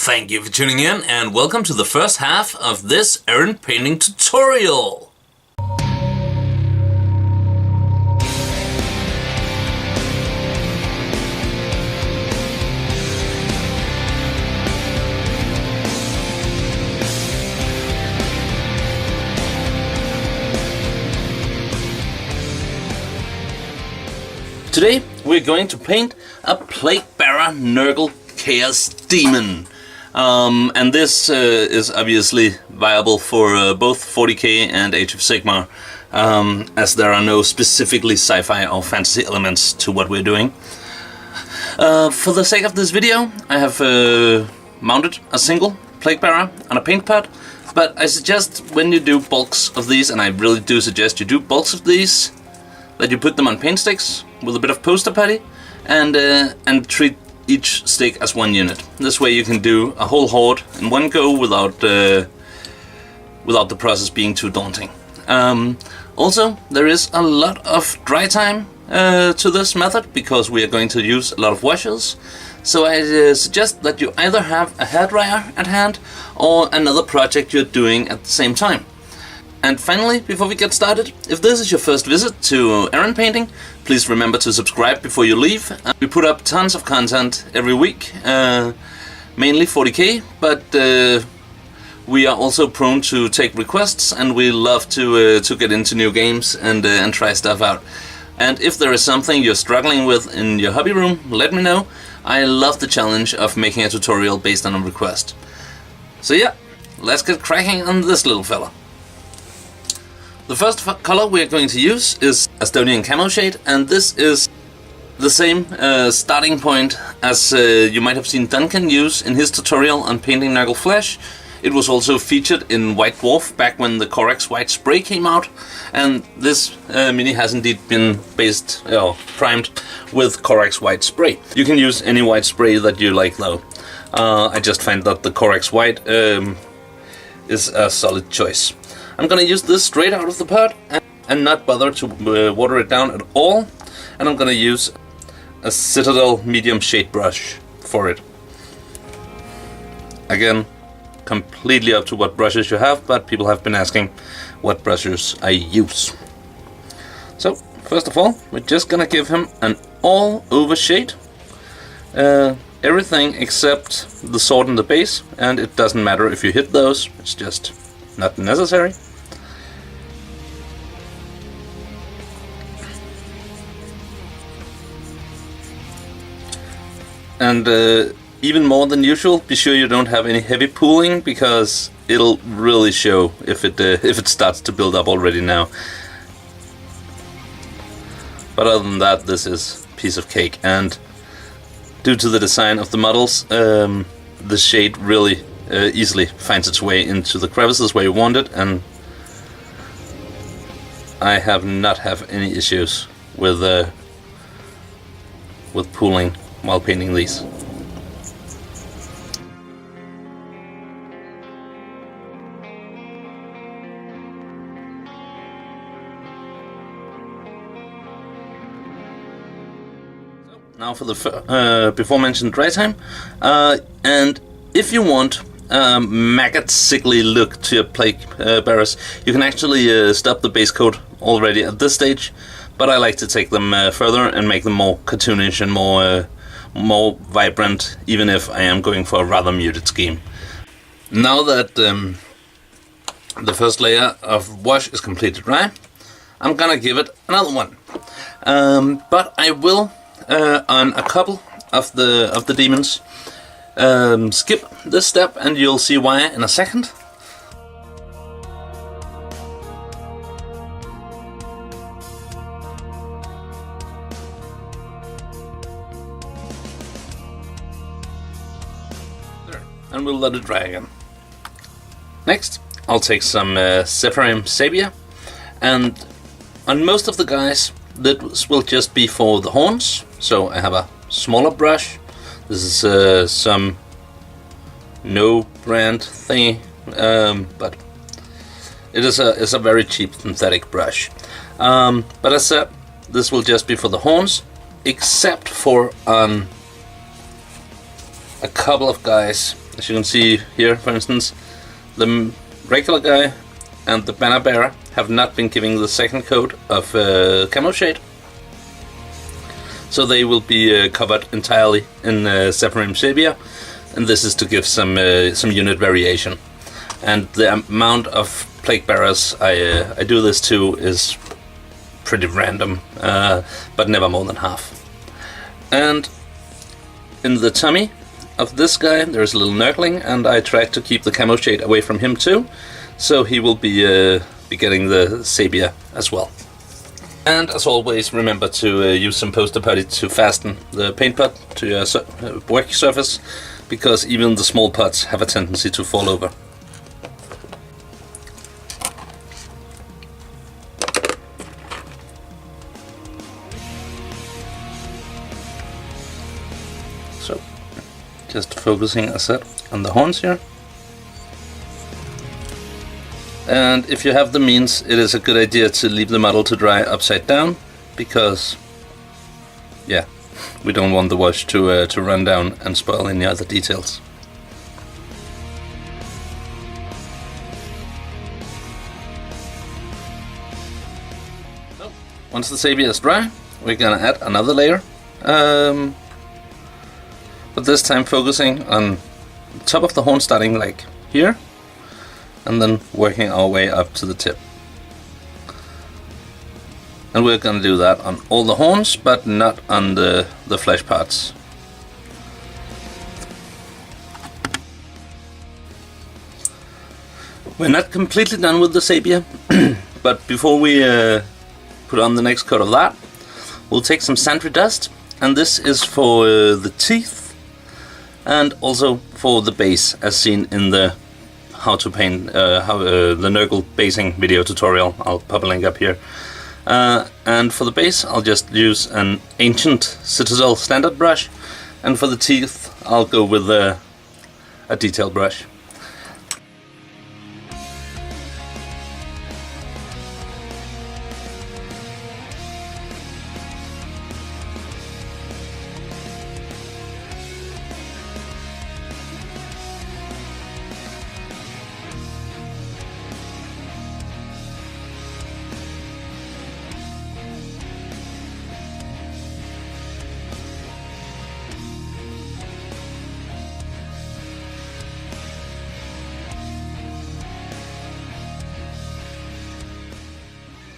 Thank you for tuning in and welcome to the first half of this errand painting tutorial. Today we're going to paint a Plaguebearer Nurgle Chaos Demon. And this is obviously viable for both 40k and Age of Sigmar, as there are no specifically sci-fi or fantasy elements to what we're doing. For the sake of this video, I have mounted a single Plaguebearer on a paint pad, but I suggest when you do bulks of these, and I really do suggest you do bulks of these, that you put them on paint sticks with a bit of poster putty and treat each stick as one unit. This way you can do a whole horde in one go without the process being too daunting. Also, there is a lot of dry time to this method because we are going to use a lot of washes. So I suggest that you either have a hairdryer at hand or another project you're doing at the same time. And finally, before we get started, if this is your first visit to errand painting, please remember to subscribe before you leave. We put up tons of content every week, mainly 40k, but we are also prone to take requests, and we love to get into new games and try stuff out. And if there is something you're struggling with in your hobby room, let me know. I love the challenge of making a tutorial based on a request. So yeah, let's get cracking on this little fella. The first color we are going to use is Estonian Camo Shade, and this is the same starting point as you might have seen Duncan use in his tutorial on painting Nurgle Flesh. It was also featured in White Dwarf back when the Corax White Spray came out, and this mini has indeed been primed with Corax White Spray. You can use any white spray that you like though. I just find that the Corax White is a solid choice. I'm gonna use this straight out of the pot and not bother to water it down at all. And I'm gonna use a Citadel medium shade brush for it. Again, completely up to what brushes you have, but people have been asking what brushes I use. So, first of all, we're just gonna give him an all-over shade. Everything except the sword and the base, and it doesn't matter if you hit those, it's just not necessary. And even more than usual, be sure you don't have any heavy pooling, because it'll really show if it starts to build up already now. But other than that, this is a piece of cake, and due to the design of the models, the shade really easily finds its way into the crevices where you want it, and I have not had any issues with pooling while painting these. Now for the before mentioned dry time, and if you want maggot sickly look to your Plaguebearers, you can actually stop the base coat already at this stage, but I like to take them further and make them more cartoonish and more vibrant, even if I am going for a rather muted scheme. Now that the first layer of wash is completely dry, I'm gonna give it another one, but I will on a couple of the demons skip this step, and you'll see why in a second. There, and we'll let it dry again. Next, I'll take some Zephyrim Sabia, and on most of the guys, this will just be for the horns. So I have a smaller brush. This is some no brand thingy, but it is a very cheap synthetic brush. But as I said, this will just be for the horns, except for a couple of guys as you can see here, for instance, the regular guy and the banner bearer have not been given the second coat of camo shade, so they will be covered entirely in Zephyrim Sepia, and this is to give some unit variation. And the amount of Plaguebearers I do this to is pretty random, but never more than half. And in the tummy of this guy there's a little Nurgling, and I tried to keep the camo shade away from him too, so he will be getting the Sepia as well. And as always, remember to use some poster putty to fasten the paint pot to your work surface, because even the small pots have a tendency to fall over. So, just focusing, as I said, on the horns here. And if you have the means, it is a good idea to leave the model to dry upside down, because, yeah, we don't want the wash to run down and spoil any other details. So, once the Sepia is dry, we're gonna add another layer, but this time focusing on the top of the horn, starting like here, and then working our way up to the tip. And we're going to do that on all the horns, but not on the flesh parts. We're not completely done with the Sepia, but before we put on the next coat of that, we'll take some sandry dust, and this is for the teeth and also for the base, as seen in the how to paint the Nurgle basing video tutorial. I'll pop a link up here. And for the base, I'll just use an ancient Citadel standard brush, and for the teeth, I'll go with a detail brush.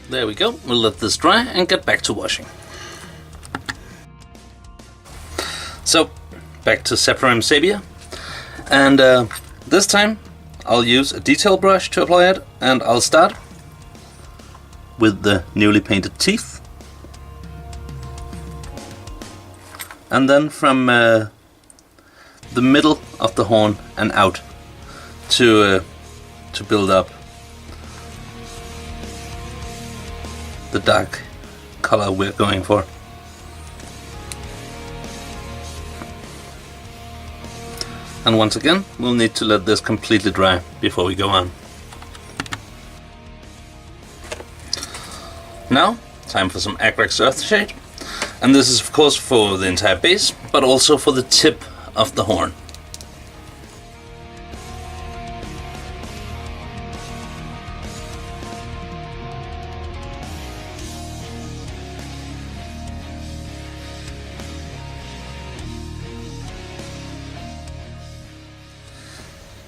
There we go, we'll let this dry and get back to washing. So, back to Zephyrim Sepia, and this time I'll use a detail brush to apply it, and I'll start with the newly painted teeth, and then from the middle of the horn and out to build up the dark color we're going for. And once again, we'll need to let this completely dry before we go on. Now, time for some Agrax Earthshade, and this is of course for the entire base, but also for the tip of the horn.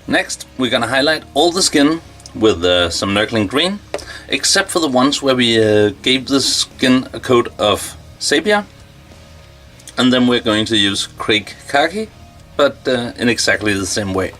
Next, we're gonna highlight all the skin with some Nurgling Green, except for the ones where we gave the skin a coat of Sepia, and then we're going to use Krieg Khaki, but in exactly the same way.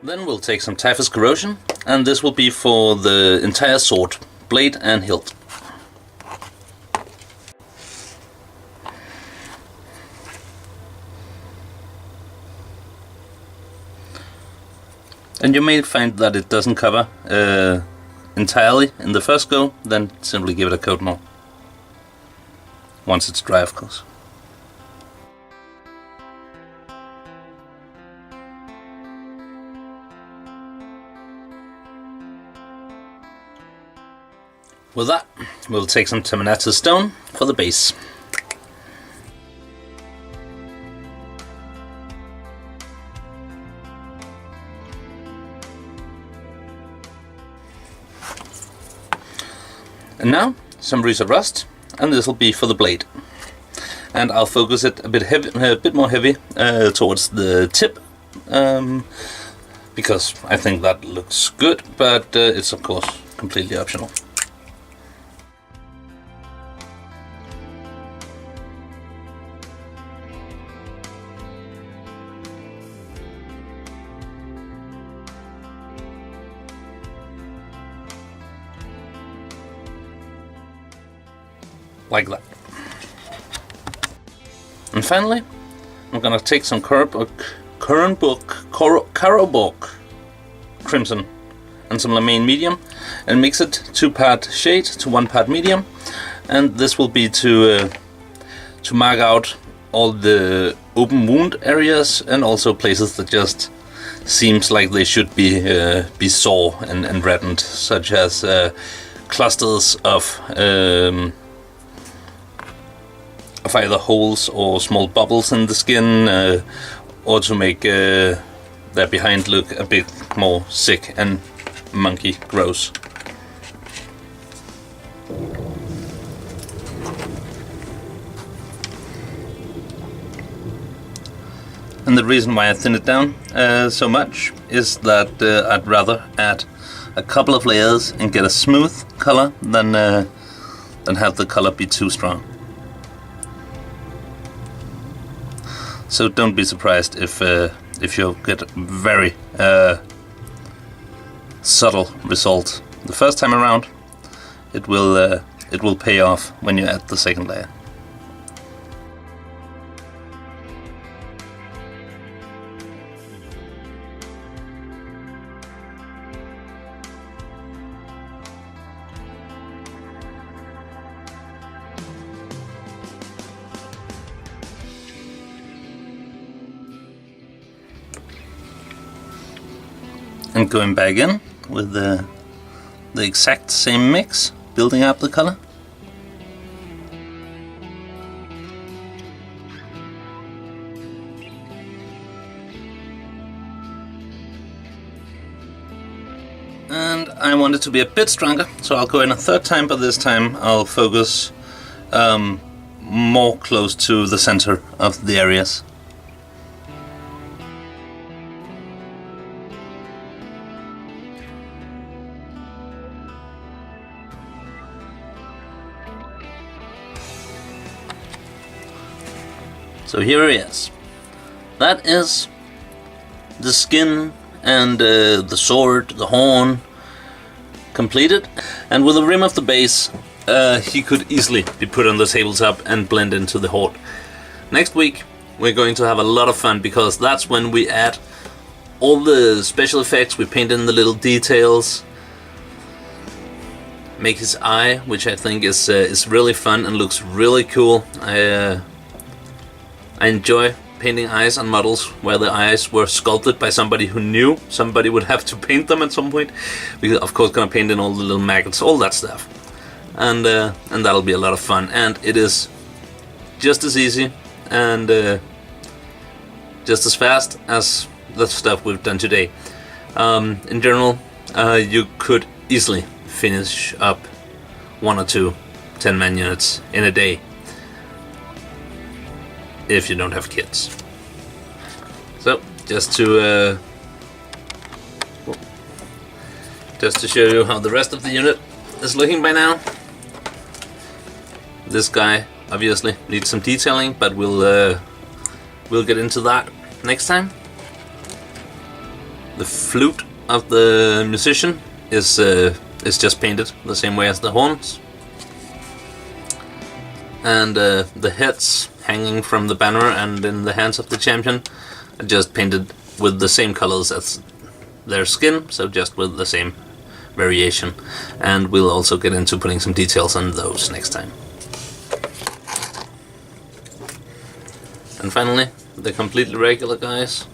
Then we'll take some Typhus Corrosion, and this will be for the entire sword, blade and hilt. And you may find that it doesn't cover entirely in the first go, then simply give it a coat more. Once it's dry, of course. With that, we'll take some Terminatus Stone for the base. And now, some Reset Rust, and this will be for the blade. And I'll focus it a bit more heavy towards the tip, because I think that looks good, but it's of course completely optional. Like that. And finally, I'm gonna take some Carroburg Crimson and some Lamaine Medium and mix it 2-part shade to 1-part medium, and this will be to mark out all the open wound areas and also places that just seems like they should be sore and reddened, such as clusters of either holes or small bubbles in the skin, or to make their behind look a bit more sick and monkey gross. And the reason why I thin it down so much is that I'd rather add a couple of layers and get a smooth color than have the color be too strong. So don't be surprised if you get a very subtle result the first time around. It will pay off when you add the second layer. And going back in with the exact same mix, building up the color. And I want it to be a bit stronger, so I'll go in a third time, but this time I'll focus more close to the center of the areas. So here he is. That is the skin and the sword, the horn, completed. And with the rim of the base, he could easily be put on the tabletop and blend into the horde. Next week, we're going to have a lot of fun, because that's when we add all the special effects, we paint in the little details, make his eye, which I think is really fun and looks really cool. I enjoy painting eyes on models where the eyes were sculpted by somebody who knew somebody would have to paint them at some point. We're of course gonna paint in all the little maggots, all that stuff, and that'll be a lot of fun. And it is just as easy and just as fast as the stuff we've done today. In general, you could easily finish up 1 or 2 10-man units in a day, if you don't have kids. So just to show you how the rest of the unit is looking by now. This guy obviously needs some detailing, but we'll get into that next time. The flute of the musician is just painted the same way as the horns. And the heads hanging from the banner and in the hands of the champion are just painted with the same colors as their skin, so just with the same variation. And we'll also get into putting some details on those next time. And finally, the completely regular guys.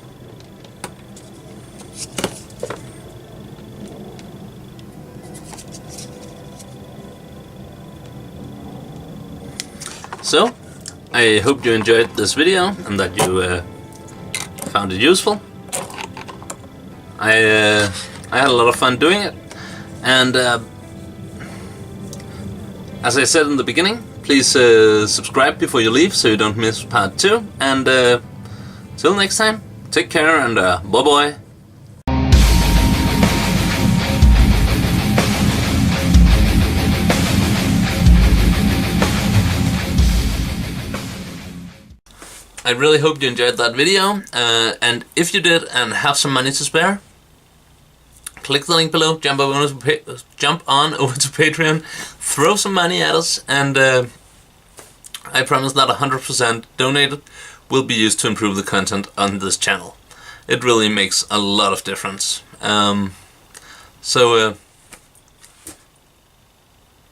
So, I hope you enjoyed this video and that you found it useful. I had a lot of fun doing it, and as I said in the beginning, please subscribe before you leave so you don't miss part 2, and till next time, take care and bye bye. I really hope you enjoyed that video, and if you did and have some money to spare, click the link below, jump on over to Patreon, throw some money at us, and I promise that 100% donated will be used to improve the content on this channel. It really makes a lot of difference. So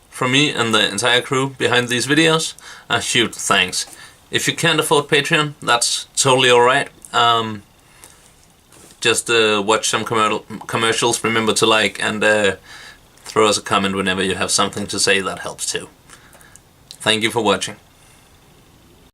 from me and the entire crew behind these videos, a huge thanks. If you can't afford Patreon, that's totally alright. Just watch some commercials, remember to like, and throw us a comment whenever you have something to say. That helps too. Thank you for watching.